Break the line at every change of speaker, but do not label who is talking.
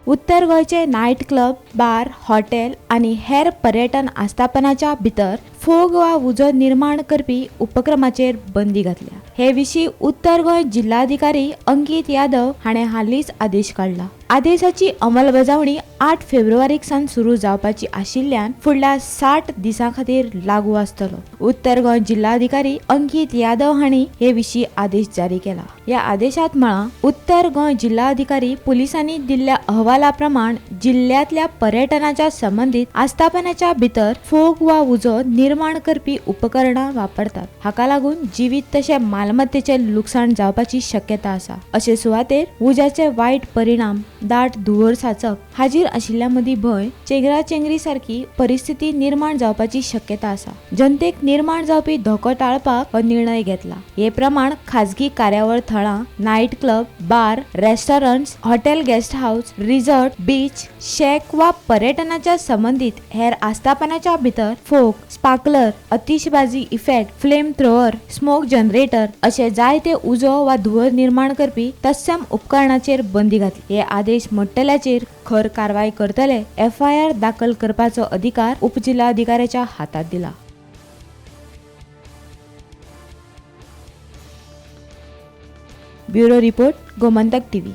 उत्तर गोंयचे night club, बार, hotel आणि हेर पर्यटन आस्थापनाच्या भितर फोग वा उजो निर्माण करपी उपक्रमाचेर बंदी घातल्या। हे विशीं उत्तर गोंय जिल्हाधिकारी अंकित यादव हाणें हालींच आदेश काढला। आदेशाची अंमलबजावणी 8 फेब्रुवारीक सावन सुरू जावपाची आशिल्ल्यान फुडल्या 60 दिसां खातीर लागू आसतलो। उत्तर गोंय जिल्हाधिकारी अंकित यादव हांणी हे विशीं आदेश जारी केला। या आदेशात म्हळां, उत्तर गोंय जिल्हाधिकारी पुलिसांनी दिल्ल्या अहवाला प्रमाण जिल्ह्यातल्या पर्यटनाच्या संबंधित आस्थापनाच्या भितर फोग वा उजो निर्माण करपी उपकरणां वापरतात। हाका लागून जिवीत तशें मालमत्तेचें लुकसाण जावपाची शक्यता आसा। अशे सुवातेर उज्याचे वायट परिणाम, दाट धुंवर साचप हाजीर आशिल्ल्या मदीं भंय, चेंगराचेंगरी सारखी परिस्थिती निर्माण जावपाची शक्यता आसा। जनतेक निर्माण जावपी धोको टाळपाक हो निर्णय घेतला। हे प्रमाण खाजगी कार्यावळ थळां, night club, bar, restaurants, hotel, guest house, resort, beach, shack वा पर्यटनाच्या संबंधित हेर आस्थापनाच्या भितर फोग, स्पार्कलर, आतिशबाजी effect, flame thrower, smoke generator अशे जायते उजो वा धुंवर निर्माण करपी तत्सम उपकरणांचेर बंदी घातली। हे आदेश मोडटल्याचेर खर कारवाय करतले FIR दाखल करपाचो अधिकार उपजिल्हाधिकाऱ्याच्या हातात दिला। Bureau report, Gomantak TV।